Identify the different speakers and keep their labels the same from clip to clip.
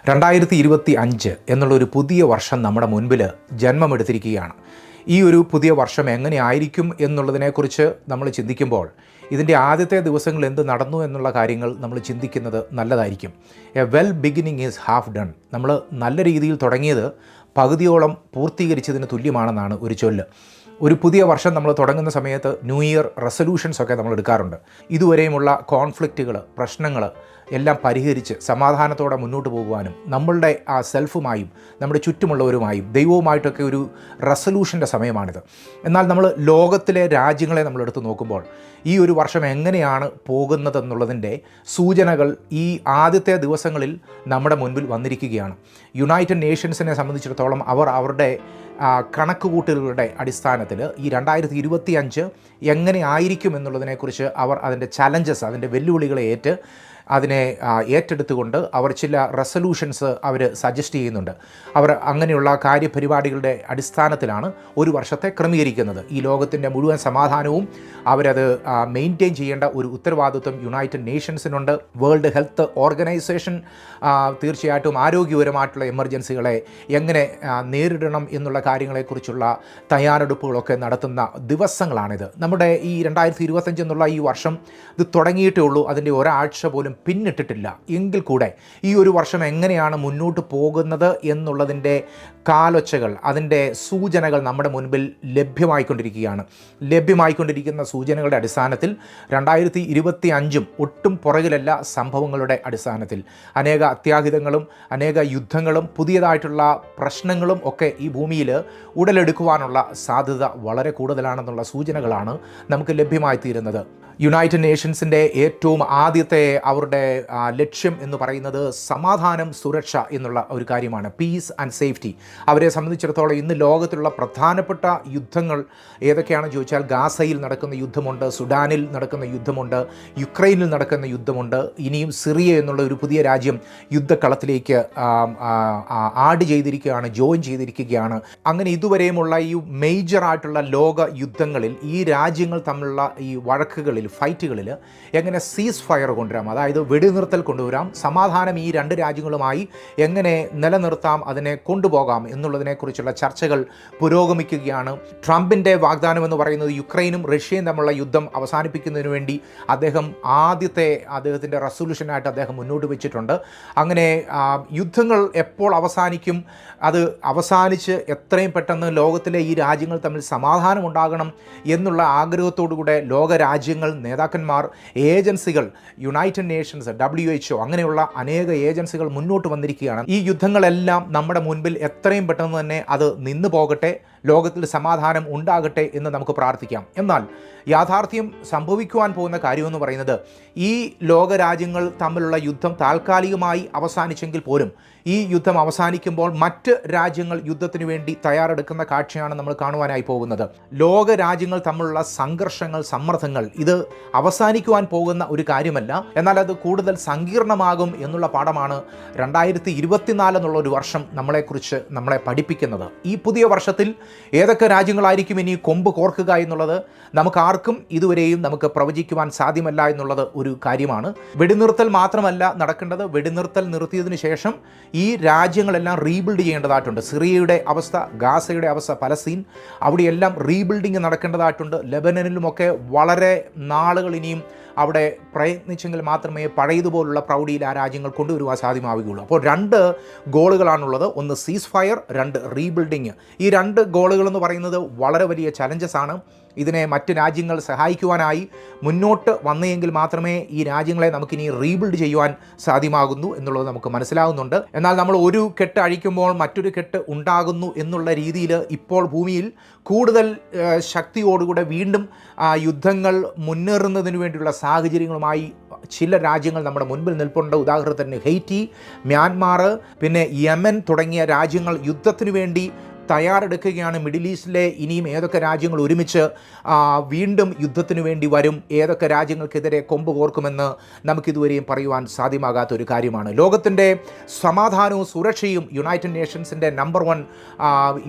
Speaker 1: 2025 എന്നുള്ളൊരു പുതിയ വർഷം നമ്മുടെ മുൻപിൽ ജന്മമെടുത്തിരിക്കുകയാണ്. ഈ ഒരു പുതിയ വർഷം എങ്ങനെ ആയിരിക്കും എന്നുള്ളതിനെക്കുറിച്ച് നമ്മൾ ചിന്തിക്കുമ്പോൾ ഇതിൻ്റെ ആദ്യത്തെ ദിവസങ്ങൾ എന്ത് നടന്നു എന്നുള്ള കാര്യങ്ങൾ നമ്മൾ ചിന്തിക്കുന്നത് നല്ലതായിരിക്കും. A well beginning is half done. നമ്മൾ നല്ല രീതിയിൽ തുടങ്ങിയത് പകുതിയോളം പൂർത്തീകരിച്ചതിന് തുല്യമാണെന്നാണ് ഒരു ചൊല്ല്. ഒരു പുതിയ വർഷം നമ്മൾ തുടങ്ങുന്ന സമയത്ത് ന്യൂ ഇയർ റെസൊല്യൂഷൻസ് ഒക്കെ നമ്മൾ എടുക്കാറുണ്ട്. ഇതുവരെയുമുള്ള കോൺഫ്ലിക്റ്റുകൾ, പ്രശ്നങ്ങൾ എല്ലാം പരിഹരിച്ച് സമാധാനത്തോടെ മുന്നോട്ട് പോകുവാനും നമ്മളുടെ ആ സെൽഫുമായും നമ്മുടെ ചുറ്റുമുള്ളവരുമായും ദൈവവുമായിട്ടൊക്കെ ഒരു റെസൊല്യൂഷൻ്റെ സമയമാണിത്. എന്നാൽ നമ്മൾ ലോകത്തിലെ രാജ്യങ്ങളെ നമ്മളെടുത്ത് നോക്കുമ്പോൾ ഈ ഒരു വർഷം എങ്ങനെയാണ് പോകുന്നതെന്നുള്ളതിൻ്റെ സൂചനകൾ ഈ ആദ്യത്തെ ദിവസങ്ങളിൽ നമ്മുടെ മുൻപിൽ വന്നിരിക്കുകയാണ്. യുണൈറ്റഡ് നേഷൻസിനെ സംബന്ധിച്ചിടത്തോളം അവരുടെ കണക്കുകൂട്ടലുകളുടെ അടിസ്ഥാനത്തിൽ ഈ 2025 എങ്ങനെ ആയിരിക്കും എന്നുള്ളതിനെക്കുറിച്ച് അവർ അതിൻ്റെ ചലഞ്ചസ്, അതിൻ്റെ വെല്ലുവിളികളെ അതിനെ ഏറ്റെടുത്തുകൊണ്ട് അവർ ചില റെസൊല്യൂഷൻസ് അവർ സജസ്റ്റ് ചെയ്യുന്നുണ്ട്. അവർ അങ്ങനെയുള്ള കാര്യപരിപാടികളുടെ അടിസ്ഥാനത്തിലാണ് ഒരു വർഷത്തെ ക്രമീകരിക്കുന്നത്. ഈ ലോകത്തിൻ്റെ മുഴുവൻ സമാധാനവും അവരത് മെയിൻറ്റെയിൻ ചെയ്യേണ്ട ഒരു ഉത്തരവാദിത്വം യുണൈറ്റഡ് നേഷൻസിനുണ്ട്. വേൾഡ് ഹെൽത്ത് ഓർഗനൈസേഷൻ തീർച്ചയായിട്ടും ആരോഗ്യപരമായിട്ടുള്ള എമർജൻസികളെ എങ്ങനെ നേരിടണം എന്നുള്ള കാര്യങ്ങളെക്കുറിച്ചുള്ള തയ്യാറെടുപ്പുകളൊക്കെ നടത്തുന്ന ദിവസങ്ങളാണിത്. നമ്മുടെ ഈ 2025 എന്നുള്ള ഈ വർഷം ഇത് തുടങ്ങിയിട്ടേ ഉള്ളൂ. അതിൻ്റെ ഒരാഴ്ച പോലും പിന്നിട്ടിട്ടില്ല. എങ്കിൽ കൂടെ ഈ ഒരു വർഷം എങ്ങനെയാണ് മുന്നോട്ട് പോകുന്നത് എന്നുള്ളതിൻ്റെ കാലൊച്ചകൾ, അതിൻ്റെ സൂചനകൾ നമ്മുടെ മുൻപിൽ ലഭ്യമായിക്കൊണ്ടിരിക്കുന്ന സൂചനകളുടെ അടിസ്ഥാനത്തിൽ 2025 ഒട്ടും പുറകിലല്ല. സംഭവങ്ങളുടെ അടിസ്ഥാനത്തിൽ അനേക അത്യാഹിതങ്ങളും അനേക യുദ്ധങ്ങളും പുതിയതായിട്ടുള്ള പ്രശ്നങ്ങളും ഒക്കെ ഈ ഭൂമിയിൽ ഉടലെടുക്കുവാനുള്ള സാധ്യത വളരെ കൂടുതലാണെന്നുള്ള സൂചനകളാണ് നമുക്ക് ലഭ്യമായി തീരുന്നത്. യുണൈറ്റഡ് നേഷൻസിൻ്റെ ഏറ്റവും ആദ്യത്തെ അവരുടെ ലക്ഷ്യം എന്ന് പറയുന്നത് സമാധാനം, സുരക്ഷ എന്നുള്ള ഒരു കാര്യമാണ്. Piece and safety. അവരെ സംബന്ധിച്ചിടത്തോളം ഇന്ന് ലോകത്തിലുള്ള പ്രധാനപ്പെട്ട യുദ്ധങ്ങൾ ഏതൊക്കെയാണെന്ന് ചോദിച്ചാൽ ഗാസയിൽ നടക്കുന്ന യുദ്ധമുണ്ട്, സുഡാനിൽ നടക്കുന്ന യുദ്ധമുണ്ട്, യുക്രൈനിൽ നടക്കുന്ന യുദ്ധമുണ്ട്. ഇനിയും സിറിയ എന്നുള്ള ഒരു പുതിയ രാജ്യം യുദ്ധക്കളത്തിലേക്ക് ജോയിൻ ചെയ്തിരിക്കുകയാണ്. അങ്ങനെ ഇതുവരെയുമുള്ള ഈ മേജറായിട്ടുള്ള ലോക യുദ്ധങ്ങളിൽ ഈ രാജ്യങ്ങൾ തമ്മിലുള്ള ഈ വഴക്കുകളിൽ, ഫൈറ്റുകളിൽ എങ്ങനെ സീസ് ഫയർ കൊണ്ടുവരാം, അതായത് വെടിനിർത്തൽ കൊണ്ടുവരാം, സമാധാനം ഈ രണ്ട് രാജ്യങ്ങളുമായി എങ്ങനെ നിലനിർത്താം, അതിനെ കൊണ്ടുപോകാം എന്നുള്ളതിനെക്കുറിച്ചുള്ള ചർച്ചകൾ പുരോഗമിക്കുകയാണ്. ട്രംപിൻ്റെ വാഗ്ദാനം എന്ന് പറയുന്നത് യുക്രൈനും റഷ്യയും തമ്മിലുള്ള യുദ്ധം അവസാനിപ്പിക്കുന്നതിന് വേണ്ടി അദ്ദേഹത്തിൻ്റെ റെസൊല്യൂഷനായിട്ട് അദ്ദേഹം മുന്നോട്ട് വെച്ചിട്ടുണ്ട്. അങ്ങനെ യുദ്ധങ്ങൾ എപ്പോൾ അവസാനിക്കും, അത് അവസാനിച്ച് എത്രയും പെട്ടെന്ന് ലോകത്തിലെ ഈ രാജ്യങ്ങൾ തമ്മിൽ സമാധാനം ഉണ്ടാകണം എന്നുള്ള ആഗ്രഹത്തോടുകൂടെ ലോകരാജ്യങ്ങൾ, നേതാക്കന്മാർ, ഏജൻസികൾ, യുണൈറ്റഡ് നേഷൻസ്, WHO അങ്ങനെയുള്ള അനേക ഏജൻസികൾ മുന്നോട്ട് വന്നിരിക്കുകയാണ്. ഈ യുദ്ധങ്ങളെല്ലാം നമ്മുടെ മുൻപിൽ എത്രയും പെട്ടെന്ന് തന്നെ അത് നിന്നു പോകട്ടെ, ലോകത്തിൽ സമാധാനം ഉണ്ടാകട്ടെ എന്ന് നമുക്ക് പ്രാർത്ഥിക്കാം. എന്നാൽ യാഥാർത്ഥ്യം സംഭവിക്കുവാൻ പോകുന്ന കാര്യമെന്ന് പറയുന്നത് ഈ ലോകരാജ്യങ്ങൾ തമ്മിലുള്ള യുദ്ധം താൽക്കാലികമായി അവസാനിച്ചെങ്കിൽ പോലും ഈ യുദ്ധം അവസാനിക്കുമ്പോൾ മറ്റ് രാജ്യങ്ങൾ യുദ്ധത്തിന് വേണ്ടി തയ്യാറെടുക്കുന്ന കാഴ്ചയാണ് നമ്മൾ കാണുവാനായി പോകുന്നത്. ലോകരാജ്യങ്ങൾ തമ്മിലുള്ള സംഘർഷങ്ങൾ, സമ്മർദ്ദങ്ങൾ ഇത് അവസാനിക്കുവാൻ പോകുന്ന ഒരു കാര്യമല്ല. എന്നാൽ അത് കൂടുതൽ സങ്കീർണമാകും എന്നുള്ള പാഠമാണ് 2024 എന്നുള്ള ഒരു വർഷം നമ്മളെ പഠിപ്പിക്കുന്നത്. ഈ പുതിയ വർഷത്തിൽ ഏതൊക്കെ രാജ്യങ്ങളായിരിക്കും ഇനി കൊമ്പ് കോർക്കുക എന്നുള്ളത് നമുക്കാർക്കും ഇതുവരെയും നമുക്ക് പ്രവചിക്കുവാൻ സാധ്യമല്ല എന്നുള്ളത് ഒരു കാര്യമാണ്. വെടിനിർത്തൽ മാത്രമല്ല നടക്കേണ്ടത്. വെടിനിർത്തൽ നിർത്തിയതിനു ശേഷം ഈ രാജ്യങ്ങളെല്ലാം റീബിൽഡ് ചെയ്യേണ്ടതായിട്ടുണ്ട്. സിറിയയുടെ അവസ്ഥ, ഗാസയുടെ അവസ്ഥ, പലസ്തീൻ, അവിടെയെല്ലാം റീബിൽഡിങ് നടക്കേണ്ടതായിട്ടുണ്ട്. ലെബനനിലുമൊക്കെ വളരെ നാളുകൾ ഇനിയും അവിടെ പ്രയത്നിച്ചെങ്കിൽ മാത്രമേ പഴയതുപോലുള്ള പ്രൗഢിയിൽ ആ രാജ്യങ്ങൾ കൊണ്ടുവരുവാൻ സാധ്യമാവുകയുള്ളൂ. അപ്പോൾ 2 ഗോളുകളാണുള്ളത്. ഒന്ന് സീസ് ഫയർ, 2 റീബിൽഡിങ്. ഈ 2 ഗോളുകളെന്ന് പറയുന്നത് വളരെ വലിയ ചലഞ്ചസ് ആണ്. ഇതിനെ മറ്റ് രാജ്യങ്ങൾ സഹായിക്കുവാനായി മുന്നോട്ട് വന്നെങ്കിൽ മാത്രമേ ഈ രാജ്യങ്ങളെ നമുക്കിനി റീബിൽഡ് ചെയ്യുവാൻ സാധ്യമാകുന്നു എന്നുള്ളത് നമുക്ക് മനസ്സിലാകുന്നുണ്ട്. എന്നാൽ നമ്മൾ ഒരു കെട്ട് അഴിക്കുമ്പോൾ മറ്റൊരു കെട്ട് ഉണ്ടാകുന്നു എന്നുള്ള രീതിയിൽ ഇപ്പോൾ ഭൂമിയിൽ കൂടുതൽ ശക്തിയോടുകൂടെ വീണ്ടും യുദ്ധങ്ങൾ മുന്നേറുന്നതിന് വേണ്ടിയുള്ള സാഹചര്യങ്ങളുമായി ചില രാജ്യങ്ങൾ നമ്മുടെ മുൻപിൽ നിൽപ്പുണ്ട്. ഉദാഹരണത്തിന് ഹെയ്റ്റി, മ്യാൻമാർ, പിന്നെ യമൻ തുടങ്ങിയ രാജ്യങ്ങൾ യുദ്ധത്തിന് വേണ്ടി തയ്യാറെടുക്കുകയാണ്. മിഡിൽ ഈസ്റ്റിലെ ഇനിയും ഏതൊക്കെ രാജ്യങ്ങൾ ഒരുമിച്ച് വീണ്ടും യുദ്ധത്തിന് വേണ്ടി വരും, ഏതൊക്കെ രാജ്യങ്ങൾക്കെതിരെ കൊമ്പ് കോർക്കുമെന്ന് നമുക്കിതുവരെയും പറയുവാൻ സാധ്യമാകാത്ത ഒരു കാര്യമാണ്. ലോകത്തിൻ്റെ സമാധാനവും സുരക്ഷയും യുണൈറ്റഡ് നേഷൻസിൻ്റെ നമ്പർ 1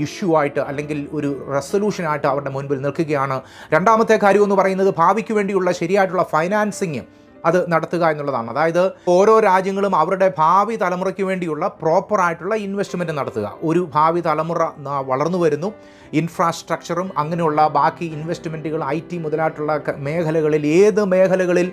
Speaker 1: ഇഷ്യൂ ആയിട്ട്, അല്ലെങ്കിൽ ഒരു റെസൊല്യൂഷനായിട്ട് അവരുടെ മുൻപിൽ നിൽക്കുകയാണ്. രണ്ടാമത്തെ കാര്യമെന്ന് പറയുന്നത് ഭാവിക്ക് വേണ്ടിയുള്ള ശരിയായിട്ടുള്ള ഫൈനാൻസിങ്, അത് നടത്തുക എന്നുള്ളതാണ്. അതായത് ഓരോ രാജ്യങ്ങളും അവരുടെ ഭാവി തലമുറയ്ക്ക് വേണ്ടിയുള്ള പ്രോപ്പറായിട്ടുള്ള ഇൻവെസ്റ്റ്മെൻറ്റ് നടത്തുക. ഒരു ഭാവി തലമുറ വളർന്നു വരുന്നു, ഇൻഫ്രാസ്ട്രക്ചറും അങ്ങനെയുള്ള ബാക്കി ഇൻവെസ്റ്റ്മെൻറ്റുകൾ IT മുതലായിട്ടുള്ള മേഖലകളിൽ ഏത് മേഖലകളിൽ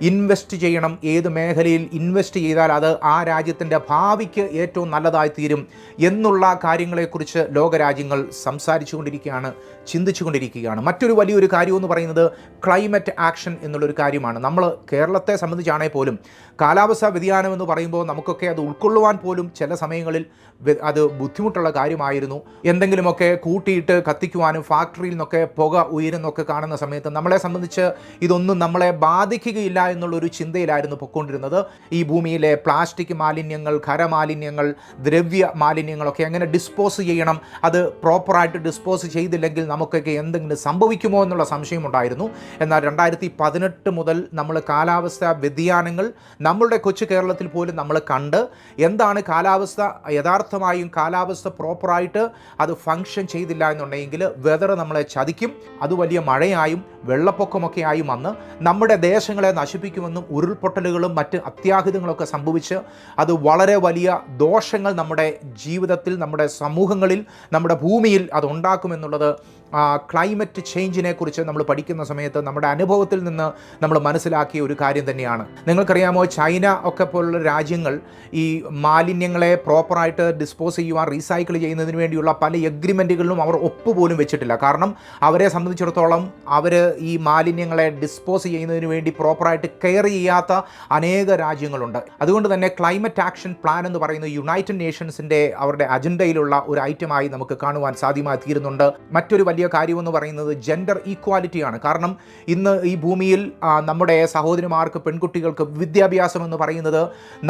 Speaker 1: ഇൻവെസ്റ്റ് ചെയ്യണം, ഏത് മേഖലയിൽ ഇൻവെസ്റ്റ് ചെയ്താൽ അത് ആ രാജ്യത്തിൻ്റെ ഭാവിക്ക് ഏറ്റവും നല്ലതായി തീരും എന്നുള്ള കാര്യങ്ങളെക്കുറിച്ച് ലോകരാജ്യങ്ങൾ സംസാരിച്ചു കൊണ്ടിരിക്കുകയാണ്, ചിന്തിച്ചു കൊണ്ടിരിക്കുകയാണ്. മറ്റൊരു വലിയൊരു കാര്യമെന്ന് പറയുന്നത് ക്ലൈമറ്റ് ആക്ഷൻ എന്നുള്ളൊരു കാര്യമാണ്. നമ്മൾ കേരളത്തെ സംബന്ധിച്ചാണെങ്കിൽ പോലും കാലാവസ്ഥാ വ്യതിയാനം എന്ന് പറയുമ്പോൾ നമുക്കൊക്കെ അത് ഉൾക്കൊള്ളുവാൻ പോലും ചില സമയങ്ങളിൽ അത് ബുദ്ധിമുട്ടുള്ള കാര്യമായിരുന്നു. എന്തെങ്കിലുമൊക്കെ കൂട്ടിയിട്ട് കത്തിക്കുവാനും ഫാക്ടറിയിൽ നിന്നൊക്കെ പുക ഉയരുന്നൊക്കെ കാണുന്ന സമയത്ത് നമ്മളെ സംബന്ധിച്ച് ഇതൊന്നും നമ്മളെ ബാധിക്കുകയില്ല എന്നുള്ളൊരു ചിന്തയിലായിരുന്നു പൊയ്ക്കൊണ്ടിരുന്നത്. ഈ ഭൂമിയിലെ പ്ലാസ്റ്റിക് മാലിന്യങ്ങൾ, ഖരമാലിന്യങ്ങൾ, ദ്രവ്യ മാലിന്യങ്ങളൊക്കെ എങ്ങനെ ഡിസ്പോസ് ചെയ്യണം, അത് പ്രോപ്പറായിട്ട് ഡിസ്പോസ് ചെയ്തില്ലെങ്കിൽ നമുക്കൊക്കെ എന്തെങ്കിലും സംഭവിക്കുമോ എന്നുള്ള സംശയമുണ്ടായിരുന്നു. എന്നാൽ 2018 മുതൽ നമ്മൾ കാലാവസ്ഥാ വ്യതിയാനങ്ങൾ നമ്മളുടെ കൊച്ചു കേരളത്തിൽ പോലും നമ്മൾ കണ്ട് എന്താണ് കാലാവസ്ഥ, യഥാർത്ഥമായും കാലാവസ്ഥ പ്രോപ്പറായിട്ട് അത് ഫങ്ഷൻ ചെയ്തില്ല എന്നുണ്ടെങ്കിൽ വെതർ നമ്മളെ ചതിക്കും, അത് വലിയ മഴയായും വെള്ളപ്പൊക്കമൊക്കെ ആയും വന്ന് നമ്മുടെ ദേശങ്ങളെ നശിപ്പിക്കുമെന്നും ഉരുൾപൊട്ടലുകളും മറ്റ് അത്യാഹിതങ്ങളൊക്കെ സംഭവിച്ച് അത് വളരെ വലിയ ദോഷങ്ങൾ നമ്മുടെ ജീവിതത്തിൽ, നമ്മുടെ സമൂഹങ്ങളിൽ, നമ്മുടെ ഭൂമിയിൽ അത് ഉണ്ടാക്കുമെന്നുള്ളത് ക്ലൈമറ്റ് ചേഞ്ചിനെ കുറിച്ച് നമ്മൾ പഠിക്കുന്ന സമയത്ത് നമ്മുടെ അനുഭവത്തിൽ നിന്ന് നമ്മൾ മനസ്സിലാക്കിയ ഒരു കാര്യം തന്നെയാണ്. നിങ്ങൾക്കറിയാമോ, ചൈന ഒക്കെ പോലുള്ള രാജ്യങ്ങൾ ഈ മാലിന്യങ്ങളെ പ്രോപ്പറായിട്ട് ഡിസ്പോസ് ചെയ്യുവാൻ, റീസൈക്കിൾ ചെയ്യുന്നതിന് വേണ്ടിയുള്ള പല എഗ്രിമെൻറ്റുകളിലും അവർ ഒപ്പുപോലും വെച്ചിട്ടില്ല. കാരണം അവരെ സംബന്ധിച്ചിടത്തോളം അവർ ഈ മാലിന്യങ്ങളെ ഡിസ്പോസ് ചെയ്യുന്നതിന് വേണ്ടി പ്രോപ്പറായിട്ട് കെയർ ചെയ്യാത്ത അനേക രാജ്യങ്ങളുണ്ട്. അതുകൊണ്ട് തന്നെ ക്ലൈമറ്റ് ആക്ഷൻ പ്ലാൻ എന്ന് പറയുന്നത് യുണൈറ്റഡ് നേഷൻസിൻ്റെ അവരുടെ അജണ്ടയിലുള്ള ഒരു ഐറ്റമായി നമുക്ക് കാണുവാൻ സാധ്യമായി തീരുന്നുണ്ട്. മറ്റൊരു വലിയ കാര്യമെന്ന് പറയുന്നത് ജെൻഡർ ഈക്വാലിറ്റിയാണ്. കാരണം ഇന്ന് ഈ ഭൂമിയിൽ നമ്മുടെ സഹോദരിമാർക്ക്, പെൺകുട്ടികൾക്ക് വിദ്യാഭ്യാസം എന്ന് പറയുന്നത്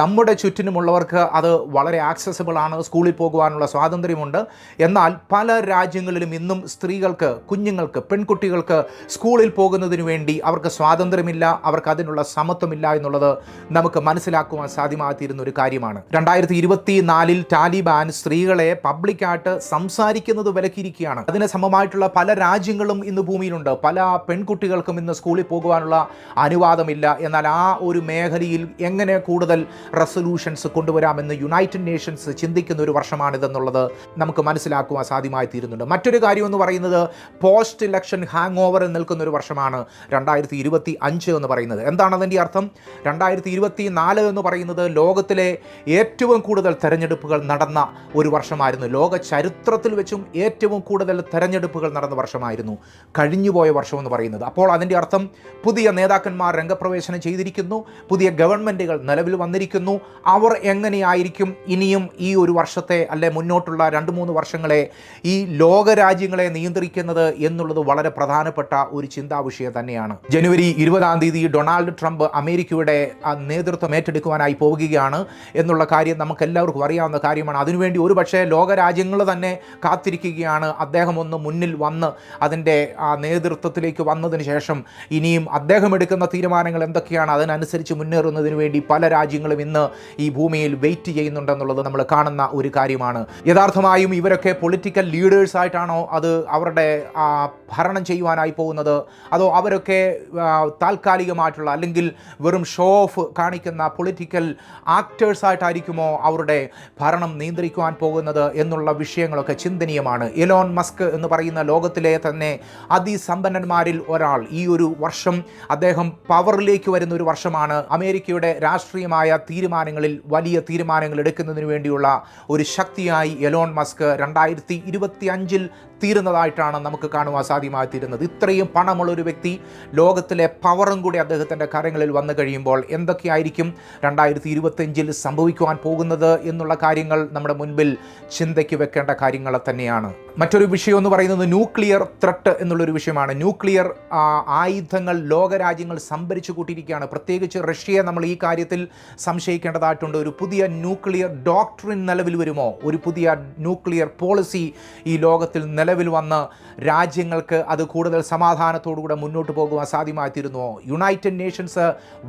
Speaker 1: നമ്മുടെ ചുറ്റിനുമുള്ളവർക്ക് അത് വളരെ ആക്സസിബിൾ ആണ്, സ്കൂളിൽ പോകുവാനുള്ള സ്വാതന്ത്ര്യമുണ്ട്. എന്നാൽ പല രാജ്യങ്ങളിലും ഇന്നും സ്ത്രീകൾക്ക്, കുഞ്ഞുങ്ങൾക്ക്, പെൺകുട്ടികൾക്ക് സ്കൂളിൽ പോകുന്നതിന് വേണ്ടി അവർക്ക് സ്വാതന്ത്ര്യമില്ല, അവർക്ക് അതിനുള്ള സമത്വമില്ല എന്നുള്ളത് നമുക്ക് മനസ്സിലാക്കുവാൻ സാധ്യമാകുന്ന ഒരു കാര്യമാണ്. 2024 താലിബാൻ സ്ത്രീകളെ പബ്ലിക്കായിട്ട് സംസാരിക്കുന്നത് വിലക്കിയിരിക്കുകയാണ്. അതിന് സമമായിട്ടുള്ള പല രാജ്യങ്ങളും ഇന്ന് ഭൂമിയിലുണ്ട്. പല പെൺകുട്ടികൾക്കും ഇന്ന് സ്കൂളിൽ പോകുവാനുള്ള അനുവാദമില്ല. എന്നാൽ ആ ഒരു മേഖലയിൽ എങ്ങനെ കൂടുതൽ റെസൊല്യൂഷൻസ് കൊണ്ടുവരാമെന്ന് യുണൈറ്റഡ് നേഷൻസ് ചിന്തിക്കുന്ന ഒരു വർഷമാണിതെന്നുള്ളത് നമുക്ക് മനസ്സിലാക്കുവാൻ സാധ്യമായി തീരുന്നുണ്ട്. മറ്റൊരു കാര്യം എന്ന് പറയുന്നത് പോസ്റ്റ് ഇലക്ഷൻ ഹാങ് ഓവർ നിൽക്കുന്ന ഒരു വർഷമാണ് 2025 എന്ന് പറയുന്നത്. എന്താണ് അതിൻ്റെ അർത്ഥം? 2024 എന്ന് പറയുന്നത് ലോകത്തിലെ ഏറ്റവും കൂടുതൽ തെരഞ്ഞെടുപ്പുകൾ നടന്ന ഒരു വർഷമായിരുന്നു. ലോക ചരിത്രത്തിൽ വെച്ചും ഏറ്റവും കൂടുതൽ തെരഞ്ഞെടുപ്പുകൾ നടന്ന വർഷമായിരുന്നു കഴിഞ്ഞുപോയ വർഷം എന്ന് പറയുന്നത്. അപ്പോൾ അതിൻ്റെ അർത്ഥം പുതിയ നേതാക്കന്മാർ രംഗപ്രവേശനം ചെയ്തിരിക്കുന്നു, പുതിയ ഗവൺമെൻറ്റുകൾ നിലവിൽ വന്നിരിക്കുന്നു. അവർ എങ്ങനെയായിരിക്കും ഇനിയും ഈ ഒരു വർഷത്തെ അല്ലെ മുന്നോട്ടുള്ള 2-3 വർഷങ്ങളെ ഈ ലോകരാജ്യങ്ങളെ നിയന്ത്രിക്കുന്നത് എന്നുള്ളത് വളരെ പ്രധാനപ്പെട്ട ഒരു ചിന്താ വിഷയം തന്നെയാണ്. ജനുവരി 20 ഡൊണാൾഡ് ട്രംപ് അമേരിക്കയുടെ നേതൃത്വം ഏറ്റെടുക്കുവാനായി പോവുകയാണ് എന്നുള്ള കാര്യം നമുക്ക് എല്ലാവർക്കും അറിയാവുന്ന കാര്യമാണ്. അതിനുവേണ്ടി ഒരുപക്ഷെ ലോകരാജ്യങ്ങൾ തന്നെ കാത്തിരിക്കുകയാണ്. അദ്ദേഹം ഒന്ന് മുന്നിൽ വന്ന് അതിൻ്റെ നേതൃത്വത്തിലേക്ക് വന്നതിന് ശേഷം ഇനിയും അദ്ദേഹം എടുക്കുന്ന തീരുമാനങ്ങൾ എന്തൊക്കെയാണ്, അതിനനുസരിച്ച് മുന്നേറുന്നതിന് വേണ്ടി പല രാജ്യങ്ങളും ഇന്ന് ഈ ഭൂമിയിൽ വെയിറ്റ് ചെയ്യുന്നുണ്ടെന്നുള്ളത് നമ്മൾ കാണുന്ന ഒരു കാര്യമാണ്. യഥാർത്ഥമായും ഇവരൊക്കെ പൊളിറ്റിക്കൽ ലീഡേഴ്സ് ആയിട്ടാണോ അത് അവരുടെ ഭരണം ചെയ്യുവാനായി പോകുന്നത്, അതോ അവരൊക്കെ താൽക്കാലികമായിട്ടുള്ള അല്ലെങ്കിൽ വെറും ഷോ ഓഫ് കാണിക്കുന്ന പൊളിറ്റിക്കൽ ആക്ടേഴ്സായിട്ടായിരിക്കുമോ അവരുടെ ഭരണം നിയന്ത്രിക്കുവാൻ പോകുന്നത് എന്നുള്ള വിഷയങ്ങളൊക്കെ ചിന്തനീയമാണ്. എലോൺ മസ്ക് എന്ന് പറയുന്ന ലോകത്തിലെ തന്നെ അതിസമ്പന്നന്മാരിൽ ഒരാൾ ഈ ഒരു വർഷം അദ്ദേഹം പവറിലേക്ക് വരുന്ന ഒരു വർഷമാണ്. അമേരിക്കയുടെ രാഷ്ട്രീയമായ തീരുമാനങ്ങളിൽ വലിയ തീരുമാനങ്ങൾ എടുക്കുന്നതിന് വേണ്ടിയുള്ള ഒരു ശക്തിയായി എലോൺ മസ്ക് 2025 തീരുന്നതായിട്ടാണ് നമുക്ക് കാണുവാൻ സാധ്യമായി തീരുന്നത്. ഇത്രയും പണമുള്ളൊരു വ്യക്തി, ലോകത്തിലെ പവറും കൂടി അദ്ദേഹത്തിൻ്റെ കരങ്ങളിൽ വന്നു കഴിയുമ്പോൾ എന്തൊക്കെയായിരിക്കും 2025 സംഭവിക്കുവാൻ പോകുന്നത് എന്നുള്ള കാര്യങ്ങൾ നമ്മുടെ മുൻപിൽ ചിന്തയ്ക്ക് വെക്കേണ്ട കാര്യങ്ങൾ തന്നെയാണ്. മറ്റൊരു വിഷയം എന്ന് പറയുന്നത് ന്യൂക്ലിയർ ത്രെട്ട് എന്നുള്ളൊരു വിഷയമാണ്. ന്യൂക്ലിയർ ആയുധങ്ങൾ ലോകരാജ്യങ്ങൾ സംഭരിച്ചു കൂട്ടിയിരിക്കുകയാണ്. പ്രത്യേകിച്ച് റഷ്യയെ നമ്മൾ ഈ കാര്യത്തിൽ സംശയിക്കേണ്ടതായിട്ടുണ്ട്. ഒരു പുതിയ ന്യൂക്ലിയർ ഡോക്ട്രിൻ നിലവിൽ വരുമോ? ഒരു പുതിയ ന്യൂക്ലിയർ പോളിസി ഈ ലോകത്തിൽ നിലവിൽ വന്ന് രാജ്യങ്ങൾക്ക് അത് കൂടുതൽ സമാധാനത്തോടുകൂടെ മുന്നോട്ട് പോകുവാൻ സാധ്യമായിത്തീരുന്നുവോ? യുണൈറ്റഡ് നേഷൻസ്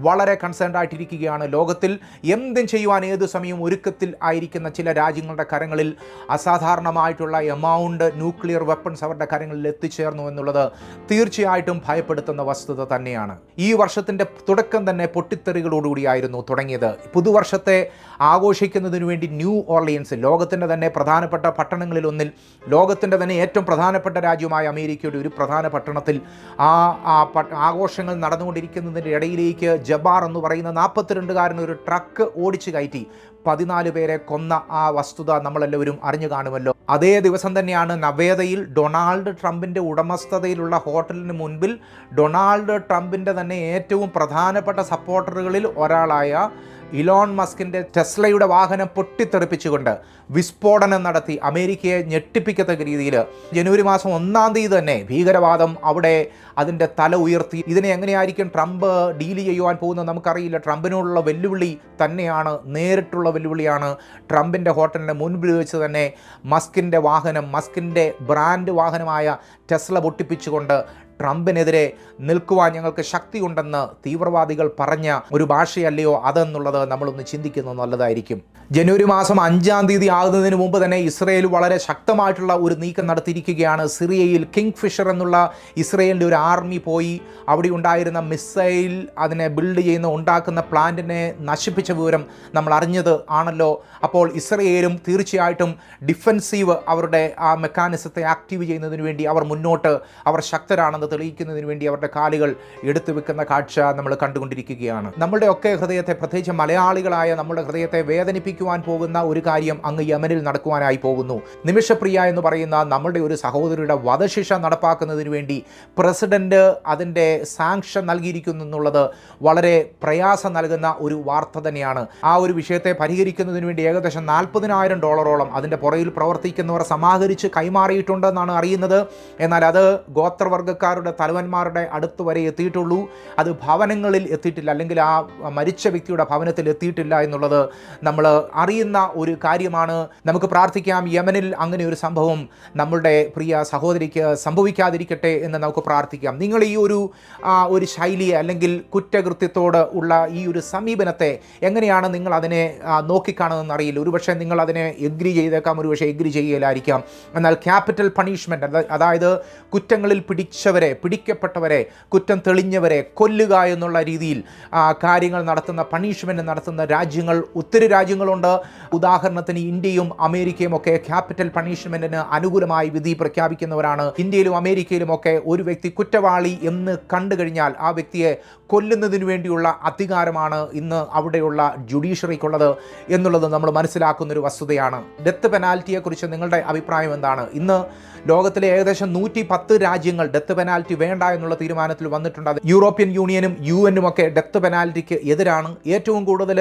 Speaker 1: വളരെ കൺസേൺഡ് ആയിട്ടിരിക്കുകയാണ്. ലോകത്തിൽ എന്തും ചെയ്യുവാൻ ഏതു സമയവും ഒരുക്കത്തിൽ ആയിരിക്കുന്ന ചില രാജ്യങ്ങളുടെ കരങ്ങളിൽ അസാധാരണമായിട്ടുള്ള എമൗണ്ട് എമൗണ്ട് ന്യൂക്ലിയർ വെപ്പൺസ് അവരുടെ കാര്യങ്ങളിൽ എത്തിച്ചേർന്നു എന്നുള്ളത് തീർച്ചയായിട്ടും ഭയപ്പെടുത്തുന്ന വസ്തുത തന്നെയാണ്. ഈ വർഷത്തിൻ്റെ തുടക്കം തന്നെ പൊട്ടിത്തെറികളോടുകൂടിയായിരുന്നു തുടങ്ങിയത്. പുതുവർഷത്തെ ആഘോഷിക്കുന്നതിനു വേണ്ടി ന്യൂ ഓർലിയൻസ്, ലോകത്തിൻ്റെ തന്നെ പ്രധാനപ്പെട്ട പട്ടണങ്ങളിലൊന്നിൽ, ലോകത്തിൻ്റെ തന്നെ ഏറ്റവും പ്രധാനപ്പെട്ട രാജ്യമായ അമേരിക്കയുടെ ഒരു പ്രധാന പട്ടണത്തിൽ ആഘോഷങ്ങൾ നടന്നുകൊണ്ടിരിക്കുന്നതിൻ്റെ ഇടയിലേക്ക് ജബാർ എന്ന് പറയുന്ന 42കാരൻ ഒരു ട്രക്ക് ഓടിച്ചു കയറ്റി 14 പേരെ കൊന്ന ആ വസ്തുത നമ്മളെല്ലാവരും അറിഞ്ഞു കാണുമല്ലോ. അതേ ദിവസം തന്നെയാണ് നവേദയിൽ ഡൊണാൾഡ് ട്രംപിൻ്റെ ഉടമസ്ഥതയിലുള്ള ഹോട്ടലിന് മുൻപിൽ ഡൊണാൾഡ് ട്രംപിൻ്റെ തന്നെ ഏറ്റവും പ്രധാനപ്പെട്ട സപ്പോർട്ടറുകളിൽ ഒരാളായ ഇലോൺ മസ്കിൻ്റെ ടെസ്ലയുടെ വാഹനം പൊട്ടിത്തെറിപ്പിച്ചുകൊണ്ട് വിസ്ഫോടനം നടത്തി അമേരിക്കയെ ഞെട്ടിപ്പിക്കത്തക്ക രീതിയിൽ ജനുവരി മാസം 1-ാം തീയതി തന്നെ ഭീകരവാദം അവിടെ അതിൻ്റെ തല ഉയർത്തി. ഇതിനെ എങ്ങനെയായിരിക്കും ട്രംപ് ഡീൽ ചെയ്യുവാൻ പോകുന്നത് നമുക്കറിയില്ല. ട്രംപിനോടുള്ള വെല്ലുവിളി തന്നെയാണ്, നേരിട്ടുള്ള വെല്ലുവിളിയാണ്. ട്രംപിൻ്റെ ഹോട്ടലിൻ്റെ മുൻപിൽ വെച്ച് തന്നെ മസ്കിൻ്റെ വാഹനം, മസ്കിൻ്റെ ബ്രാൻഡ് വാഹനമായ ടെസ്ല പൊട്ടിപ്പിച്ചുകൊണ്ട് ട്രംപിനെതിരെ നിൽക്കുവാൻ ഞങ്ങൾക്ക് ശക്തിയുണ്ടെന്ന് തീവ്രവാദികൾ പറഞ്ഞ ഒരു ഭാഷയല്ലയോ അതെന്നുള്ളത് നമ്മളൊന്ന് ചിന്തിക്കുന്നത് നല്ലതായിരിക്കും. ജനുവരി മാസം 5-ാം തീയതി ആകുന്നതിന് മുമ്പ് തന്നെ ഇസ്രയേൽ വളരെ ശക്തമായിട്ടുള്ള ഒരു നീക്കം നടത്തിയിരിക്കുകയാണ്. സിറിയയിൽ കിങ് ഫിഷർ എന്നുള്ള ഇസ്രയേലിൻ്റെ ഒരു ആർമി പോയി അവിടെ ഉണ്ടായിരുന്ന മിസൈൽ അതിനെ ബിൽഡ് ചെയ്യുന്ന ഉണ്ടാക്കുന്ന പ്ലാന്റിനെ നശിപ്പിച്ച വിവരം നമ്മൾ അറിഞ്ഞത് ആണല്ലോ. അപ്പോൾ ഇസ്രയേലും തീർച്ചയായിട്ടും ഡിഫെൻസീവ് അവരുടെ ആ മെക്കാനിസത്തെ ആക്റ്റീവ് ചെയ്യുന്നതിന് വേണ്ടി അവർ ശക്തരാണെന്ന് തെളിയിക്കുന്നതിന് വേണ്ടി അവരുടെ കാലുകൾ എടുത്തു വെക്കുന്ന കാഴ്ച നമ്മൾ കണ്ടുകൊണ്ടിരിക്കുകയാണ്. നമ്മളുടെ ഒക്കെ ഹൃദയത്തെ, പ്രത്യേകിച്ച് മലയാളികളായ നമ്മുടെ ഹൃദയത്തെ വേദനിപ്പിക്കുവാൻ പോകുന്ന ഒരു കാര്യം അങ്ങ് യമനിൽ നടക്കുവാനായി പോകുന്നു. നിമിഷപ്രിയ എന്ന് പറയുന്ന നമ്മളുടെ ഒരു സഹോദരിയുടെ വധശിക്ഷ നടപ്പാക്കുന്നതിന് വേണ്ടി പ്രസിഡന്റ് അതിൻ്റെ സാങ്ഷൻ നൽകിയിരിക്കുന്നു എന്നുള്ളത് വളരെ പ്രയാസം നൽകുന്ന ഒരു വാർത്ത തന്നെയാണ്. ആ ഒരു വിഷയത്തെ പരിഹരിക്കുന്നതിന് വേണ്ടി ഏകദേശം $40,000 അതിൻ്റെ പുറകിൽ പ്രവർത്തിക്കുന്നവർ സമാഹരിച്ച് കൈമാറിയിട്ടുണ്ടെന്നാണ് അറിയുന്നത്. എന്നാൽ അത് ഗോത്രവർഗ്ഗക്കാരുടെ തലവന്മാരുടെ അടുത്ത് വരെ എത്തിയിട്ടുള്ളൂ. അത് ഭവനങ്ങളിൽ എത്തിയിട്ടില്ല, അല്ലെങ്കിൽ ആ മരിച്ച വ്യക്തിയുടെ ഭവനത്തിൽ എത്തിയിട്ടില്ല എന്നുള്ളത് നമ്മൾ അറിയുന്ന ഒരു കാര്യമാണ്. നമുക്ക് പ്രാർത്ഥിക്കാം യമനിൽ അങ്ങനെ ഒരു സംഭവം നമ്മളുടെ പ്രിയ സഹോദരിക്ക് സംഭവിക്കാതിരിക്കട്ടെ എന്ന് നമുക്ക് പ്രാർത്ഥിക്കാം. നിങ്ങൾ ഈ ഒരു ശൈലിയെ അല്ലെങ്കിൽ കുറ്റകൃത്യത്തോട് ഉള്ള ഈ ഒരു സമീപനത്തെ എങ്ങനെയാണ് നിങ്ങൾ അതിനെ നോക്കിക്കാണുന്നതെന്ന് അറിയില്ല. ഒരുപക്ഷെ നിങ്ങൾ അതിനെ എഗ്രി ചെയ്തേക്കാം, ഒരുപക്ഷെ എഗ്രി ചെയ്യലായിരിക്കാം. എന്നാൽ ക്യാപിറ്റൽ പണിഷ്മെൻറ്റ്, അതായത് കുറ്റങ്ങളിൽ പിടിക്കപ്പെട്ടവരെ, കുറ്റം തെളിഞ്ഞവരെ കൊല്ലുക എന്നുള്ള രീതിയിൽ കാര്യങ്ങൾ നടത്തുന്ന, പണിഷ്മെൻറ്റ് നടത്തുന്ന രാജ്യങ്ങൾ ഒത്തിരി രാജ്യങ്ങളുണ്ട്. ഉദാഹരണത്തിന് ഇന്ത്യയും അമേരിക്കയും ഒക്കെ ക്യാപിറ്റൽ പണിഷ്മെൻറ്റിന് അനുകൂലമായി വിധി പ്രഖ്യാപിക്കുന്നവരാണ്. ഇന്ത്യയിലും അമേരിക്കയിലുമൊക്കെ ഒരു വ്യക്തി കുറ്റവാളി എന്ന് കണ്ടു കഴിഞ്ഞാൽ ആ വ്യക്തിയെ കൊല്ലുന്നതിന് വേണ്ടിയുള്ള അധികാരമാണ് ഇന്ന് അവിടെയുള്ള ജുഡീഷ്യറിക്കുള്ളത് എന്നുള്ളത് നമ്മൾ മനസ്സിലാക്കുന്നൊരു വസ്തുതയാണ്. ഡെത്ത് പെനാൽറ്റിയെക്കുറിച്ച് നിങ്ങളുടെ അഭിപ്രായം എന്താണ്? ഇന്ന് ലോകത്തിലെ ഏകദേശം 110 രാജ്യങ്ങൾ ഡെത്ത് പെനാൽറ്റി വേണ്ട എന്നുള്ള തീരുമാനത്തിൽ വന്നിട്ടുണ്ട്. യൂറോപ്യൻ യൂണിയനും UN ഒക്കെ ഡെത്ത് പെനാൽറ്റിക്ക് എതിരാണ്. ഏറ്റവും കൂടുതൽ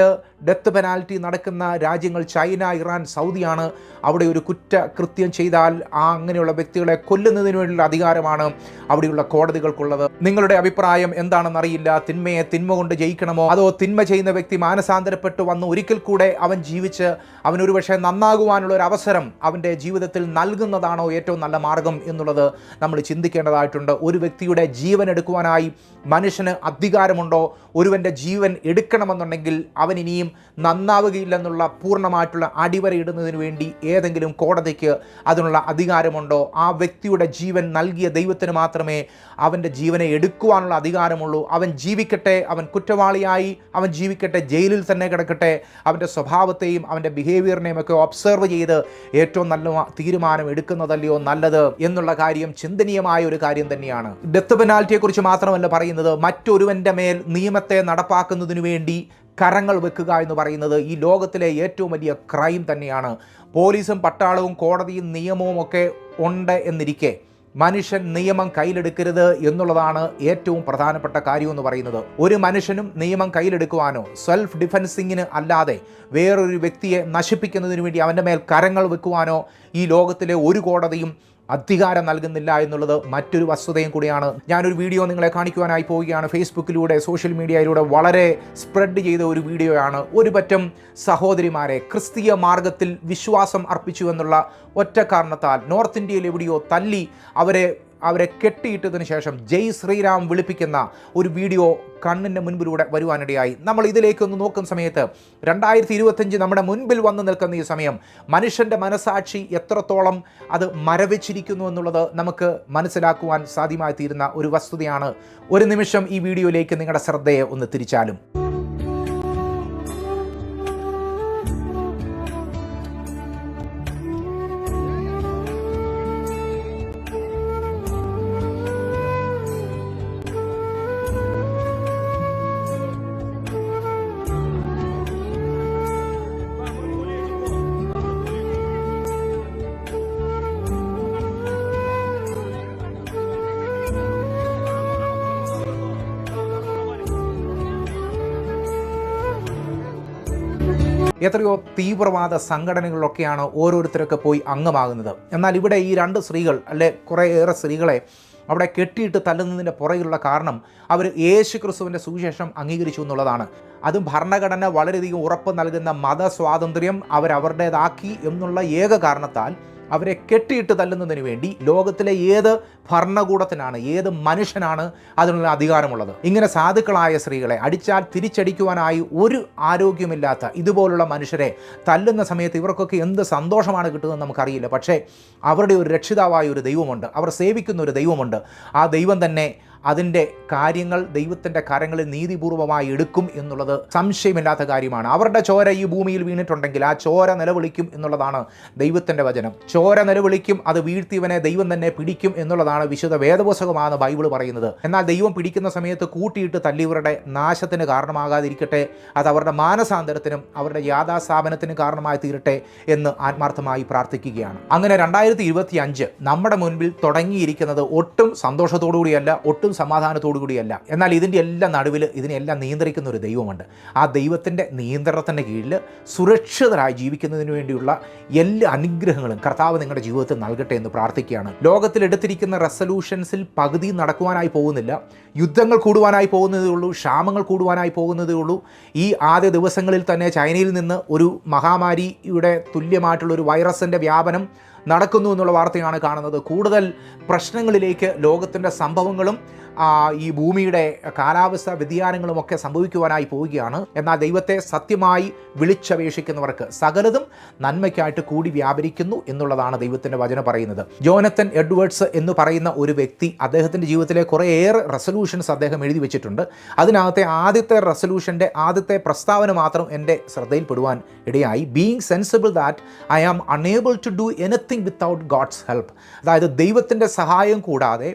Speaker 1: ഡെത്ത് പെനാൽറ്റി നടക്കുന്ന രാജ്യങ്ങൾ ചൈന, ഇറാൻ, സൗദിയാണ്. അവിടെ ഒരു കുറ്റകൃത്യം ചെയ്താൽ അങ്ങനെയുള്ള വ്യക്തികളെ കൊല്ലുന്നതിന് വേണ്ടിയുള്ള അധികാരമാണ് അവിടെയുള്ള കോടതികൾക്കുള്ളത്. നിങ്ങളുടെ അഭിപ്രായം എന്താണെന്നറിയില്ല. തിന്മയെ തിന്മ കൊണ്ട് ജയിക്കണമോ, അതോ തിന്മ ചെയ്യുന്ന വ്യക്തി മാനസാന്തരപ്പെട്ട് വന്ന് ഒരിക്കൽ കൂടെ അവൻ ജീവിച്ച് അവനൊരു പക്ഷേ നന്നാകുവാനുള്ള ഒരു അവസരം അവൻ്റെ ജീവിതത്തിൽ നൽകുന്നതാണോ ഏറ്റവും നല്ല മാർഗം എന്നുള്ളത് നമ്മൾ ചിന്തിക്കേണ്ടതായിട്ടുണ്ട്. ഒരു വ്യക്തിയുടെ ജീവൻ എടുക്കുവാനായി മനുഷ്യന് അധികാരമുണ്ടോ? ഒരുവൻ്റെ ജീവൻ എടുക്കണമെന്നുണ്ടെങ്കിൽ അവൻ ഇനിയും നന്നാവുകയില്ലെന്നുള്ള പൂർണ്ണമായിട്ടുള്ള അടിവരയിടുന്നതിന് വേണ്ടി ഏതെങ്കിലും കോടതിക്ക് അതിനുള്ള അധികാരമുണ്ടോ? ആ വ്യക്തിയുടെ ജീവൻ നൽകിയ ദൈവത്തിന് മാത്രമേ അവൻ്റെ ജീവനെ എടുക്കുവാനുള്ള അധികാരമുള്ളൂ. അവൻ ജീവിക്കട്ടെ, അവൻ കുറ്റവാളിയായി അവൻ ജീവിക്കട്ടെ, ജയിലിൽ തന്നെ കിടക്കട്ടെ. അവൻ്റെ സ്വഭാവത്തെയും അവൻ്റെ ബിഹേവിയറിനെയും ഒക്കെ ഒബ്സർവ് ചെയ്ത് ഏറ്റവും നല്ല തീരുമാനം എടുക്കുന്നതല്ലയോ നല്ലത് എന്നുള്ള കാര്യം ചിന്തനീയമായ ഒരു കാര്യം തന്നെയാണ്. ഡെത്ത് പെനാൽറ്റിയെക്കുറിച്ച് മാത്രമല്ല പറയുന്നത്, മറ്റൊരുവൻ്റെ മേൽ നിയമത്തെ നടപ്പാക്കുന്നതിനു വേണ്ടി കരങ്ങൾ വെക്കുക എന്ന് പറയുന്നത് ഈ ലോകത്തിലെ ഏറ്റവും വലിയ ക്രൈം തന്നെയാണ്. പോലീസും പട്ടാളവും കോടതിയും നിയമവും ഒക്കെ ഉണ്ട് എന്നിരിക്കെ മനുഷ്യൻ നിയമം കയ്യിലെടുക്കരുത് എന്നുള്ളതാണ് ഏറ്റവും പ്രധാനപ്പെട്ട കാര്യമെന്ന് പറയുന്നത്. ഒരു മനുഷ്യനും നിയമം കയ്യിലെടുക്കുവാനോ സെൽഫ് ഡിഫെൻസിങ്ങിന് അല്ലാതെ വേറൊരു വ്യക്തിയെ നശിപ്പിക്കുന്നതിന് വേണ്ടി അവൻ്റെ മേൽ കരങ്ങൾ വെക്കുവാനോ ഈ ലോകത്തിലെ ഒരു കോടതിയും അധികാരം നൽകുന്നില്ല എന്നുള്ളത് മറ്റൊരു വസ്തുതയും കൂടിയാണ്. ഞാനൊരു വീഡിയോ നിങ്ങളെ കാണിക്കുവാനായി പോവുകയാണ്. ഫേസ്ബുക്കിലൂടെ, സോഷ്യൽ മീഡിയയിലൂടെ വളരെ സ്പ്രെഡ് ചെയ്ത ഒരു വീഡിയോയാണ്. ഒരു പറ്റം സഹോദരിമാരെ ക്രിസ്തീയ മാർഗത്തിൽ വിശ്വാസം അർപ്പിച്ചു എന്നുള്ള ഒറ്റ കാരണത്താൽ നോർത്ത് ഇന്ത്യയിൽ എവിടെയോ തല്ലി അവരെ അവരെ കെട്ടിയിട്ടതിന് ശേഷം ജയ് ശ്രീരാം വിളിപ്പിക്കുന്ന ഒരു വീഡിയോ കണ്ണിൻ്റെ മുൻപിലൂടെ വരുവാനിടയായി. നമ്മൾ ഇതിലേക്കൊന്ന് നോക്കുന്ന സമയത്ത് 2025 നമ്മുടെ മുൻപിൽ വന്നു നിൽക്കുന്ന ഈ സമയം മനുഷ്യൻ്റെ മനസാക്ഷി എത്രത്തോളം അത് മരവിച്ചിരിക്കുന്നു എന്നുള്ളത് നമുക്ക് മനസ്സിലാക്കുവാൻ സാധ്യമായി തീരുന്ന ഒരു വസ്തുതയാണ്. ഒരു നിമിഷം ഈ വീഡിയോയിലേക്ക് നിങ്ങളുടെ ശ്രദ്ധയെ ഒന്ന് തിരിച്ചാലും. എത്രയോ തീവ്രവാദ സംഘടനകളിലൊക്കെയാണ് ഓരോരുത്തരൊക്കെ പോയി അംഗമാകുന്നത്. എന്നാൽ ഇവിടെ ഈ 2 സ്ത്രീകൾ കുറേയേറെ സ്ത്രീകളെ അവിടെ കെട്ടിയിട്ട് തല്ലുന്നതിൻ്റെ പുറകിലുള്ള കാരണം അവർ യേശു ക്രിസ്തുവിൻ്റെ സുവിശേഷം അംഗീകരിച്ചു എന്നുള്ളതാണ്. അതും ഭരണഘടന വളരെയധികം ഉറപ്പ് നൽകുന്ന മതസ്വാതന്ത്ര്യം അവരവരുടേതാക്കി എന്നുള്ള ഏക കാരണത്താൽ അവരെ കെട്ടിയിട്ട് തല്ലുന്നതിന് വേണ്ടി ലോകത്തിലെ ഏത് ഭരണകൂടത്തിനാണ്, ഏത് മനുഷ്യനാണ് അതിനുള്ള അധികാരമുള്ളത്? ഇങ്ങനെ സാധുക്കളായ സ്ത്രീകളെ അടിച്ചാൽ തിരിച്ചടിക്കുവാനായി ഒരു ആരോഗ്യമില്ലാത്ത ഇതുപോലുള്ള മനുഷ്യരെ തല്ലുന്ന സമയത്ത് ഇവർക്കൊക്കെ എന്ത് സന്തോഷമാണ് കിട്ടുന്നതെന്ന് നമുക്കറിയില്ല. പക്ഷേ അവരുടെ ഒരു രക്ഷിതാവായ ഒരു ദൈവമുണ്ട്, അവർ സേവിക്കുന്ന ഒരു ദൈവമുണ്ട്. ആ ദൈവം തന്നെ അതിൻ്റെ കാര്യങ്ങൾ ദൈവത്തിൻ്റെ കരങ്ങളിൽ നീതിപൂർവമായി എടുക്കും എന്നുള്ളത് സംശയമില്ലാത്ത കാര്യമാണ്. അവരുടെ ചോര ഈ ഭൂമിയിൽ വീണിട്ടുണ്ടെങ്കിൽ ആ ചോര നിലവിളിക്കും എന്നുള്ളതാണ് ദൈവത്തിൻ്റെ വചനം. ചോര നിലവിളിക്കും, അത് വീഴ്ത്തിയവനെ ദൈവം തന്നെ പിടിക്കും എന്നുള്ളതാണ് വിശുദ്ധ വേദപുസ്തകമാണ് ബൈബിൾ പറയുന്നത്. എന്നാൽ ദൈവം പിടിക്കുന്ന സമയത്ത് കൂട്ടിയിട്ട് തല്ലിയവരുടെ നാശത്തിന് കാരണമാകാതിരിക്കട്ടെ, അത് അവരുടെ മാനസാന്തരത്തിനും അവരുടെ യാഥാസ്ഥാപനത്തിനും കാരണമായി തീരട്ടെ എന്ന് ആത്മാർത്ഥമായി പ്രാർത്ഥിക്കുകയാണ്. അങ്ങനെ 2025 നമ്മുടെ മുൻപിൽ തുടങ്ങിയിരിക്കുന്നത് ഒട്ടും സന്തോഷത്തോടുകൂടിയല്ല, ഒട്ടും സമാധാനത്തോടു കൂടിയല്ല. എന്നാൽ ഇതിൻ്റെ എല്ലാം നടുവിൽ ഇതിനെല്ലാം നിയന്ത്രിക്കുന്ന ഒരു ദൈവമുണ്ട്. ആ ദൈവത്തിൻ്റെ നിയന്ത്രണത്തിൻ്റെ കീഴിൽ സുരക്ഷിതരായി ജീവിക്കുന്നതിന് വേണ്ടിയുള്ള എല്ലാ അനുഗ്രഹങ്ങളും കർത്താവ് നിങ്ങളുടെ ജീവിതത്തിൽ നൽകട്ടെ എന്ന് പ്രാർത്ഥിക്കുകയാണ്. ലോകത്തിൽ എടുത്തിരിക്കുന്ന റെസൊല്യൂഷൻസിൽ പകുതി നടക്കുവാനായി പോകുന്നില്ല. യുദ്ധങ്ങൾ കൂടുവാനായി പോകുന്നതേ ഉള്ളൂ, ക്ഷാമങ്ങൾ കൂടുവാനായി പോകുന്നതേ ഉള്ളൂ. ഈ ആദ്യ ദിവസങ്ങളിൽ തന്നെ ചൈനയിൽ നിന്ന് ഒരു മഹാമാരിയുടെ തുല്യമായിട്ടുള്ളൊരു വൈറസിൻ്റെ വ്യാപനം നടക്കുന്നു എന്നുള്ള വാർത്തയാണ് കാണുന്നത്. കൂടുതൽ പ്രശ്നങ്ങളിലേക്ക് ലോകത്തിൻ്റെ സംഭവങ്ങളും ഈ ഭൂമിയുടെ കാലാവസ്ഥ വ്യതിയാനങ്ങളുമൊക്കെ സംഭവിക്കുവാനായി പോവുകയാണ്. എന്നാൽ ദൈവത്തെ സത്യമായി വിളിച്ചപേക്ഷിക്കുന്നവർക്ക് സകലതും നന്മയ്ക്കായിട്ട് കൂടി വ്യാപരിക്കുന്നു എന്നുള്ളതാണ് ദൈവത്തിൻ്റെ വചനം പറയുന്നത്. ജോനത്തൻ എഡ്വേർഡ്സ് എന്ന് പറയുന്ന ഒരു വ്യക്തി അദ്ദേഹത്തിൻ്റെ ജീവിതത്തിലെ കുറേയേറെ റെസൊല്യൂഷൻസ് അദ്ദേഹം എഴുതി വെച്ചിട്ടുണ്ട്. അതിനകത്തെ ആദ്യത്തെ റെസൊല്യൂഷൻ്റെ ആദ്യത്തെ പ്രസ്താവന മാത്രം എൻ്റെ ശ്രദ്ധയിൽപ്പെടുവാൻ ഇടയായി. Being sensible that I am unable to do anything without God's help. അതായത് ദൈവത്തിൻ്റെ സഹായം കൂടാതെ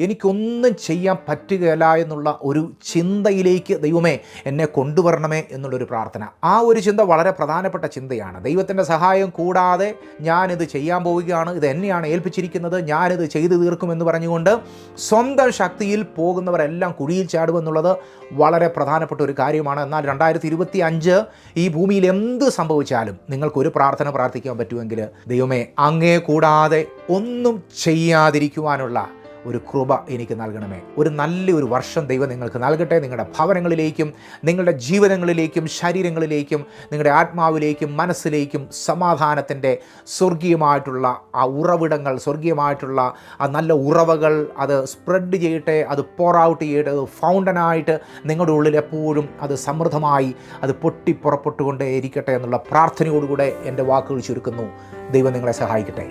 Speaker 1: എനിക്കൊന്നും ചെയ്യാൻ പറ്റുകയില്ല എന്നുള്ള ഒരു ചിന്തയിലേക്ക് ദൈവമേ എന്നെ കൊണ്ടുവരണമേ എന്നുള്ളൊരു പ്രാർത്ഥന. ആ ഒരു ചിന്ത വളരെ പ്രധാനപ്പെട്ട ചിന്തയാണ്. ദൈവത്തിൻ്റെ സഹായം കൂടാതെ ഞാനിത് ചെയ്യാൻ പോവുകയാണ്, ഇത് എന്നെയാണ് ഏൽപ്പിച്ചിരിക്കുന്നത്, ഞാനിത് ചെയ്തു തീർക്കുമെന്ന് പറഞ്ഞുകൊണ്ട് സ്വന്തം ശക്തിയിൽ പോകുന്നവരെല്ലാം കുഴിയിൽ ചാടുമെന്നുള്ളത് വളരെ പ്രധാനപ്പെട്ട ഒരു കാര്യമാണ്. എന്നാൽ 2025 ഈ ഭൂമിയിൽ എന്ത് സംഭവിച്ചാലും നിങ്ങൾക്കൊരു പ്രാർത്ഥന പ്രാർത്ഥിക്കാൻ പറ്റുമെങ്കിൽ ദൈവമേ അങ്ങേ കൂടാതെ ഒന്നും ചെയ്യാതിരിക്കുവാനുള്ള ഒരു കൃപ എനിക്ക് നൽകണമേ. ഒരു നല്ലൊരു വർഷം ദൈവം നിങ്ങൾക്ക് നൽകട്ടെ. നിങ്ങളുടെ ഭവനങ്ങളിലേക്കും നിങ്ങളുടെ ജീവിതങ്ങളിലേക്കും ശരീരങ്ങളിലേക്കും നിങ്ങളുടെ ആത്മാവിലേക്കും മനസ്സിലേക്കും സമാധാനത്തിൻ്റെ സ്വർഗീയമായിട്ടുള്ള ആ ഉറവിടങ്ങൾ, സ്വർഗീയമായിട്ടുള്ള ആ നല്ല ഉറവകൾ അത് സ്പ്രെഡ് ചെയ്യട്ടെ, അത് പോർ ഔട്ട് ചെയ്യട്ടെ, അത് ഫൗണ്ടനായിട്ട് നിങ്ങളുടെ ഉള്ളിൽ എപ്പോഴും അത് സമൃദ്ധമായി അത് പൊട്ടിപ്പുറപ്പെട്ടുകൊണ്ടേ ഇരിക്കട്ടെ എന്നുള്ള പ്രാർത്ഥനയോടുകൂടെ എൻ്റെ വാക്കുകൾ ചുരുക്കുന്നു. ദൈവം നിങ്ങളെ സഹായിക്കട്ടെ.